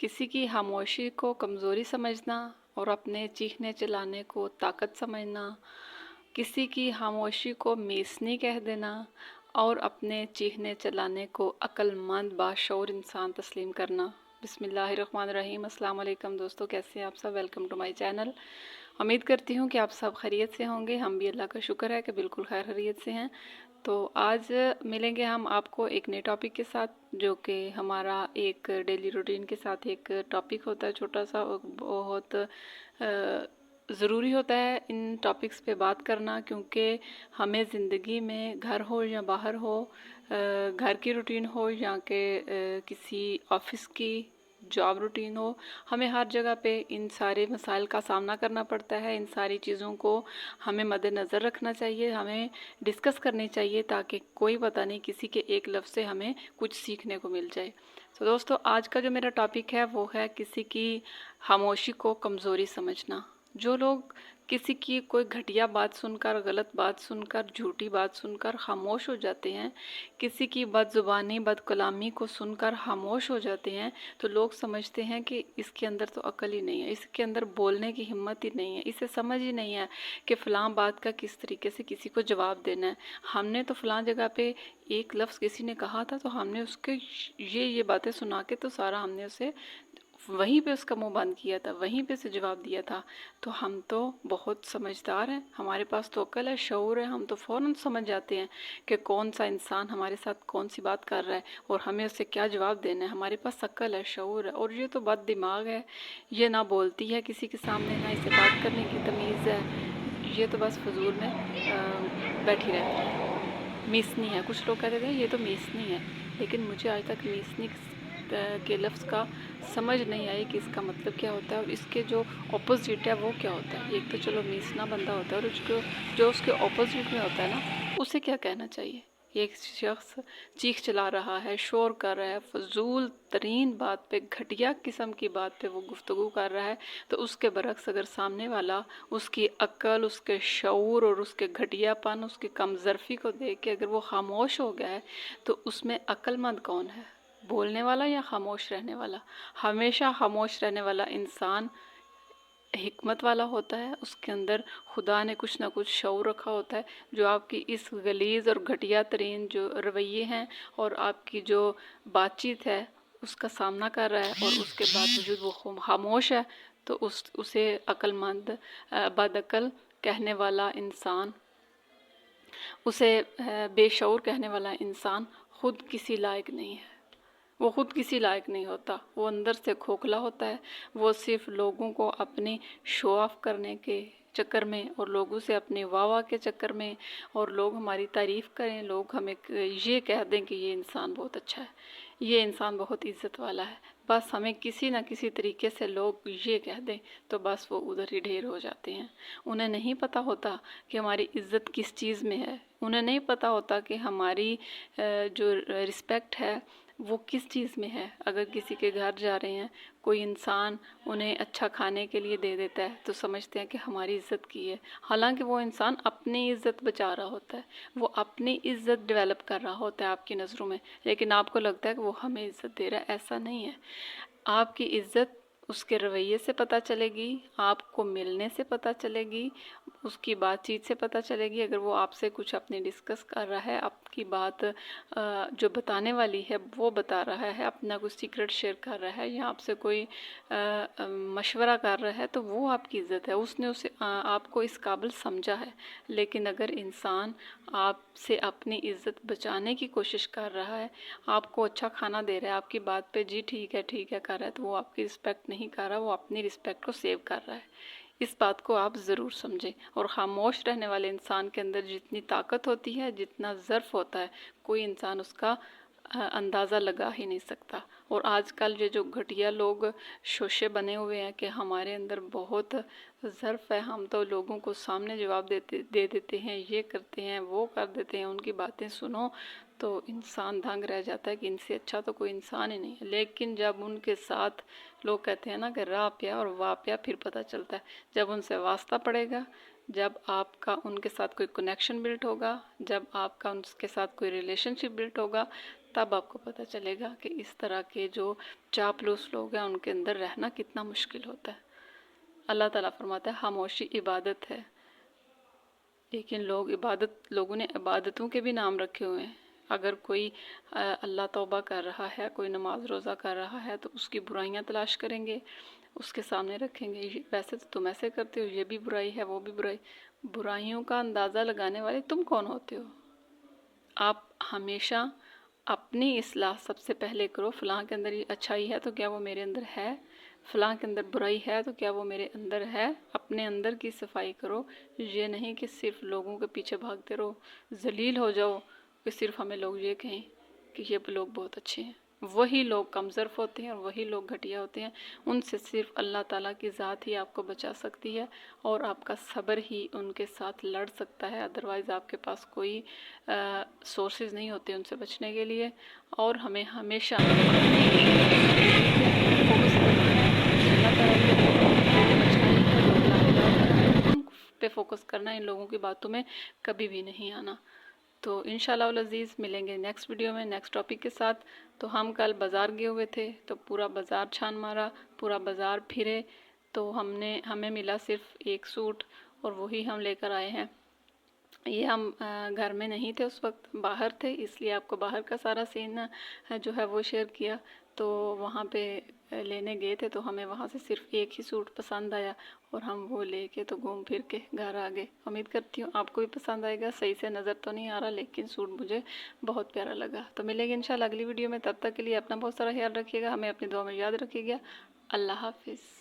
किसी की खामोशी को कमज़ोरी समझना और अपने चीखने चिल्लाने को ताकत समझना, किसी की खामोशी को मीसनी कह देना और अपने चीखने चिल्लाने को अक्लमंद बाशऊर इंसान तस्लीम करना। बिस्मिल्लाहिर्रहमानिर्रहीम। अस्सलाम वालेकुम दोस्तों, कैसे हैं आप सब। Welcome to my channel. उम्मीद करती हूँ कि आप सब खैरियत से होंगे। हम भी अल्लाह का शुक्र है कि बिल्कुल खैरियत से हैं। तो आज मिलेंगे हम आपको एक नए टॉपिक के साथ, जो कि हमारा एक डेली रूटीन के साथ एक टॉपिक होता है छोटा सा, और बहुत ज़रूरी होता है इन टॉपिक्स पे बात करना, क्योंकि हमें ज़िंदगी में घर हो या बाहर हो, घर की रूटीन हो या कि किसी ऑफिस की जॉब रूटीन हो, हमें हर जगह पे इन सारे मसाइल का सामना करना पड़ता है। इन सारी चीज़ों को हमें मद्देनज़र रखना चाहिए, हमें डिस्कस करनी चाहिए, ताकि कोई पता नहीं किसी के एक लफ्ज़ से हमें कुछ सीखने को मिल जाए। तो दोस्तों, आज का जो मेरा टॉपिक है वो है किसी की खामोशी को कमज़ोरी समझना। जो लोग किसी की कोई घटिया बात सुनकर, गलत बात सुनकर, झूठी बात सुनकर खामोश हो जाते हैं, किसी की बदजुबानी बदकलामी को सुनकर खामोश हो जाते हैं, तो लोग समझते हैं कि इसके अंदर तो अकल ही नहीं है, इसके अंदर बोलने की हिम्मत ही नहीं है, इसे समझ ही नहीं है कि फ़लाँ बात का किस तरीके से किसी को जवाब देना है। हमने तो फ़लाँ जगह पे एक लफ्ज़ किसी ने कहा था, तो हमने उसके ये बातें सुना के तो सारा हमने उसे वहीं पे उसका मुंह बंद किया था, वहीं पे से जवाब दिया था। तो हम तो बहुत समझदार हैं, हमारे पास तो अक्ल है, शऊर है, हम तो फ़ौरन समझ जाते हैं कि कौन सा इंसान हमारे साथ कौन सी बात कर रहा है और हमें उससे क्या जवाब देना है। हमारे पास अक्ल है, शऊर है, और ये तो बद दिमाग है। ये ना बोलती है किसी के सामने, ना इसे बात करने की तमीज़ है। ये तो बस फजूल में बैठी रहती है। मीसनी है, कुछ लोग कहते थे ये तो मीसनी है, लेकिन मुझे आज तक मीसनी के लफ्ज़ का समझ नहीं आई कि इसका मतलब क्या होता है और इसके जो ऑपोजिट है वो क्या होता है। एक तो चलो मीसना बंदा होता है, और उसको जो उसके ऑपोजिट में होता है ना, उसे क्या कहना चाहिए। एक शख्स चीख चला रहा है, शोर कर रहा है, फजूल तरीन बात पे, घटिया किस्म की बात पे वो गुफ्तगू कर रहा है, तो उसके बरक्स अगर सामने वाला उसकी अक्ल, उसके शऊर और उसके घटियापन, उसकी कमज़रफ़ी को देख के अगर वो खामोश हो गया है, तो उसमें अक्लमंद कौन है, बोलने वाला या खामोश रहने वाला। हमेशा खामोश रहने वाला इंसान हिकमत वाला होता है, उसके अंदर खुदा ने कुछ ना कुछ शऊर रखा होता है, जो आपकी इस गलीज़ और घटिया तरीन जो रवैये हैं और आपकी जो बातचीत है उसका सामना कर रहा है, और उसके बावजूद वो खामोश है, तो उसे अक्लमंद बदअक्ल कहने वाला इंसान, उसे बेशऊर कहने वाला इंसान खुद किसी लायक नहीं है। वो खुद किसी लायक नहीं होता, वो अंदर से खोखला होता है। वो सिर्फ लोगों को अपनी शो ऑफ करने के चक्कर में और लोगों से अपने वाह के चक्कर में, और लोग हमारी तारीफ़ करें, लोग हमें ये कह दें कि ये इंसान बहुत अच्छा है, ये इंसान बहुत इज़्ज़त वाला है, बस हमें किसी न किसी तरीके से लोग ये कह दें तो बस वो उधर ही ढेर हो जाते हैं। उन्हें नहीं पता होता कि हमारी इज़्ज़त किस चीज़ में है, उन्हें नहीं पता होता कि हमारी जो रिस्पेक्ट है वो किस चीज़ में है। अगर किसी के घर जा रहे हैं, कोई इंसान उन्हें अच्छा खाने के लिए दे देता है, तो समझते हैं कि हमारी इज़्ज़त की है, हालांकि वो इंसान अपनी इज़्ज़त बचा रहा होता है, वो अपनी इज़्ज़त डेवलप कर रहा होता है आपकी नज़रों में, लेकिन आपको लगता है कि वो हमें इज़्ज़त दे रहा है। ऐसा नहीं है। आपकी इज़्ज़त उसके रवैये से पता चलेगी, आपको मिलने से पता चलेगी, उसकी बातचीत से पता चलेगी। अगर वो आपसे कुछ अपनी डिस्कस कर रहा है, आपकी बात जो बताने वाली है वो बता रहा है, अपना कुछ सीक्रेट शेयर कर रहा है, या आपसे कोई मशवरा कर रहा है, तो वो आपकी इज़्ज़त है, उसने उसे आपको इस काबिल समझा है। लेकिन अगर इंसान आपसे अपनी इज़्ज़त बचाने की कोशिश कर रहा है, आपको अच्छा खाना दे रहा है, आपकी बात पे जी ठीक है कर रहा है, तो वो आपकी रिस्पेक्ट नहीं कर रहा, वो अपनी रिस्पेक्ट को सेव कर रहा है। इस बात को आप ज़रूर समझें। और खामोश रहने वाले इंसान के अंदर जितनी ताकत होती है, जितना ज़र्फ़ होता है, कोई इंसान उसका अंदाज़ा लगा ही नहीं सकता। और आजकल ये जो घटिया लोग शोशे बने हुए हैं कि हमारे अंदर बहुत ज़र्फ़ है, हम तो लोगों को सामने जवाब दे देते हैं, ये करते हैं, वो कर देते हैं, उनकी बातें सुनो तो इंसान दंग रह जाता है कि इनसे अच्छा तो कोई इंसान ही नहीं है। लेकिन जब उनके साथ लोग कहते हैं ना कि राह प्या और वाह प्या, फिर पता चलता है। जब उनसे वास्ता पड़ेगा, जब आपका उनके साथ कोई कनेक्शन बिल्ड होगा, जब आपका उनके साथ कोई रिलेशनशिप बिल्ड होगा, تب آپ کو پتہ چلے گا کہ اس طرح کے جو چاپلوس لوگ ہیں ان کے اندر رہنا کتنا مشکل ہوتا ہے۔ اللہ تعالیٰ فرماتا ہے خاموشی عبادت ہے، لیکن لوگوں نے عبادتوں کے بھی نام رکھے ہوئے ہیں۔ اگر کوئی اللہ توبہ کر رہا ہے، کوئی نماز روزہ کر رہا ہے، تو اس کی برائیاں تلاش کریں گے، اس کے سامنے رکھیں گے، ویسے تو تم ایسے کرتے ہو، یہ بھی برائی ہے، وہ بھی برائی۔ برائیوں کا اندازہ لگانے والے تم کون ہوتے ہو؟ آپ ہمیشہ اپنی اصلاح سب سے پہلے کرو۔ فلاں کے اندر یہ اچھائی ہے تو کیا وہ میرے اندر ہے؟ فلاں کے اندر برائی ہے تو کیا وہ میرے اندر ہے؟ اپنے اندر کی صفائی کرو، یہ نہیں کہ صرف لوگوں کے پیچھے بھاگتے رہو، ذلیل ہو جاؤ کہ صرف ہمیں لوگ یہ کہیں کہ یہ لوگ بہت اچھے ہیں۔ وہی لوگ کمزرف ہوتے ہیں اور وہی لوگ گھٹیا ہوتے ہیں، ان سے صرف اللہ تعالیٰ کی ذات ہی آپ کو بچا سکتی ہے، اور آپ کا صبر ہی ان کے ساتھ لڑ سکتا ہے۔ ادروائز آپ کے پاس کوئی سورسز نہیں ہوتے ان سے بچنے کے لیے۔ اور ہمیں ہمیشہ فوکس کرنا ہے اللہ تعالیٰ کے جو اچھائی ہے، جو بلائی ان پہ فوکس کرنا ہے، ان لوگوں کی باتوں میں کبھی بھی نہیں آنا۔ تو انشاءاللہ العزیز ملیں گے نیکسٹ ویڈیو میں نیکسٹ ٹاپک کے ساتھ۔ تو ہم کل بازار گئے ہوئے تھے، تو پورا بازار چھان مارا، پورا بازار پھرے، تو ہمیں ملا صرف ایک سوٹ، اور وہی ہم لے کر آئے ہیں۔ یہ ہم گھر میں نہیں تھے اس وقت، باہر تھے، اس لیے آپ کو باہر کا سارا سین جو ہے وہ شیئر کیا۔ تو وہاں پہ لینے گئے تھے، تو ہمیں وہاں سے صرف ایک ہی سوٹ پسند آیا، اور ہم وہ لے کے تو گھوم پھر کے گھر آ گئے۔ امید کرتی ہوں آپ کو بھی پسند آئے گا۔ صحیح سے نظر تو نہیں آ رہا، لیکن سوٹ مجھے بہت پیارا لگا۔ تو ملیں گے انشاءاللہ اگلی ویڈیو میں، تب تک کے لیے اپنا بہت سارا خیال رکھیے گا، ہمیں اپنی دعا میں یاد رکھیے گا۔ اللہ حافظ۔